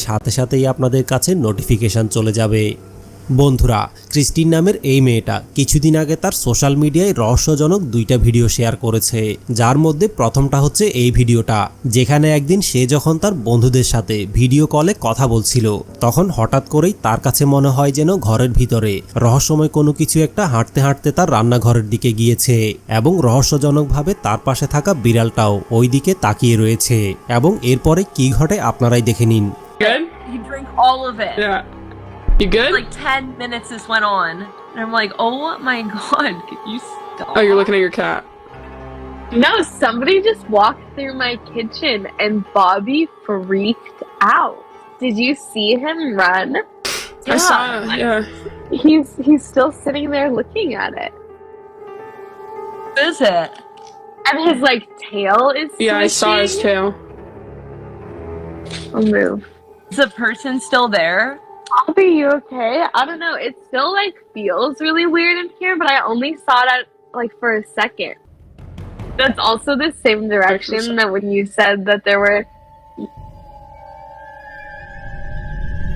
সাথে সাথেই আপনাদের কাছে নোটিফিকেশান চলে যাবে। বন্ধুরা, ক্রিস্টিন নামের এই মেয়েটা কিছুদিন আগে তার সোশ্যাল মিডিয়ায় রহস্যজনক 2টা ভিডিও শেয়ার করেছে, যার মধ্যে প্রথমটা হচ্ছে এই ভিডিওটা, যেখানে একদিন সে যখন তার বন্ধুদের সাথে ভিডিও কলে কথা বলছিল, তখন হঠাৎ করেই তার কাছে মনে হয় যেন ঘরের ভিতরে রহস্যময় কোনো কিছু একটা হাঁটতে হাঁটতে তার রান্নাঘরের দিকে গিয়েছে এবং রহস্যজনকভাবে তার পাশে থাকা বিড়ালটাও ওই দিকে তাকিয়ে রয়েছে। এবং এরপরে কি ঘটে আপনারাই দেখে নিন। He drank all of it. Yeah. You good? Like 10 minutes this went on. And I'm like, oh my god, could you stop? Oh, you're looking at your cat. No, somebody just walked through my kitchen and Bobby freaked out. Did you see him run? I saw. Yeah. He's still sitting there looking at it. What is it? And his like tail is Yeah, I saw his swishing. tail. I'll move. Is the person still there? Bobby, you okay? I don't know. It still like feels really weird in here, but I only saw that like for a second. That's also the same direction that when you said that there were.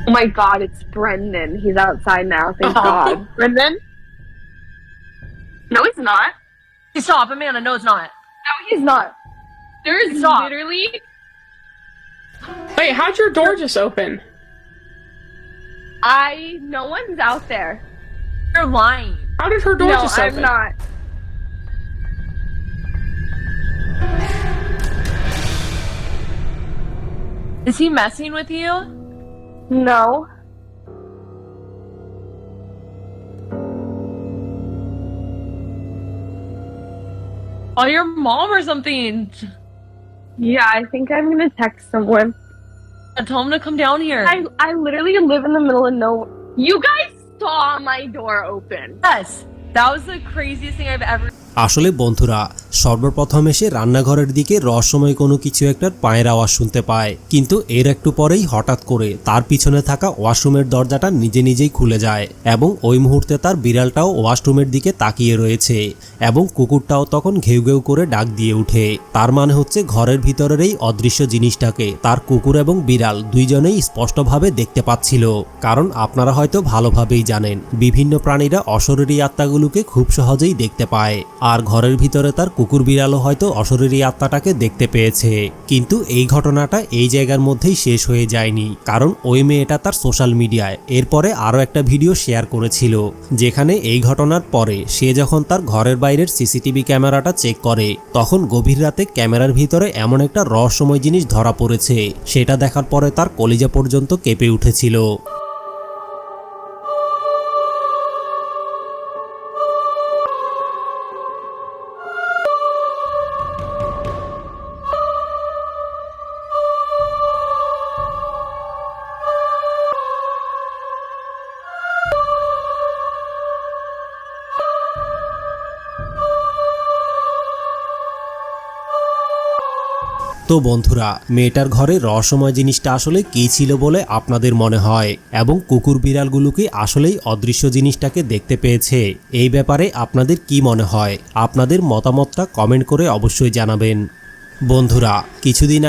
Oh my god, it's Brendan. He's outside now, thank god. Brendan? No, he's not. Hey, stop, Amanda. No, it's not. No, he's not. There's Stop. literally. Wait, how'd your door just open? No one's out there. You're lying. How did her door No, just I'm open? not. Is he messing with you? No. Oh, your mom or something. Yeah, I think I'm gonna text someone. Tell him to come down here. I literally live in the middle of nowhere. You guys saw my door open. Yes. That was the craziest thing I've ever. আসলে বন্ধুরা, সর্বপ্রথম এসে রান্নাঘরের দিকে রহস্যময় কোনো কিছু একটা পায়ের আওয়াজ শুনতে পায়, কিন্তু এর একটু পরেই হঠাৎ করে তার পিছনে থাকা ওয়াশরুমের দরজাটা নিজে নিজেই খুলে যায় এবং ওই মুহূর্তে তার বিড়ালটাও ওয়াশরুমের দিকে তাকিয়ে রয়েছে এবং কুকুরটাও তখন ঘেউ ঘেউ করে ডাক দিয়ে উঠে। তার মানে হচ্ছে ঘরের ভিতরের এই অদৃশ্য জিনিসটাকে তার কুকুর এবং বিড়াল দুইজনেই স্পষ্টভাবে দেখতে পাচ্ছিল। কারণ আপনারা হয়তো ভালোভাবেই জানেন, বিভিন্ন প্রাণীরা অশরীরী আত্মাগুলোকে খুব সহজেই দেখতে পায়, আর ঘরের ভিতরে তার কুকুর বিড়ালও হয়তো অশরীরী আত্মাটাকে দেখতে পেয়েছে। কিন্তু এই ঘটনাটা এই জায়গার মধ্যেই শেষ হয়ে যায়নি, কারণ ওই মেয়েটা তার সোশ্যাল মিডিয়ায় এরপরে আরও একটা ভিডিও শেয়ার করেছিল, যেখানে এই ঘটনার পরে সে যখন তার ঘরের বাইরের সিসিটিভি ক্যামেরাটা চেক করে, তখন গভীর রাতে ক্যামেরার ভিতরে এমন একটা রহস্যময় জিনিস ধরা পড়েছে, সেটা দেখার পরে তার কলিজা পর্যন্ত কেঁপে উঠেছিল। তো বন্ধুরা, মেয়েটার ঘরে রহস্যময় জিনিসটা আসলে কী ছিল বলে আপনাদের মনে হয়, এবং কুকুর বিড়ালগুলোকে আসলেই অদৃশ্য জিনিসটাকে দেখতে পেয়েছে, এই ব্যাপারে আপনাদের কি মনে হয়? আপনাদের মতামতটা কমেন্ট করে অবশ্যই জানাবেন। বন্ধুরা, কিছুদিন আগে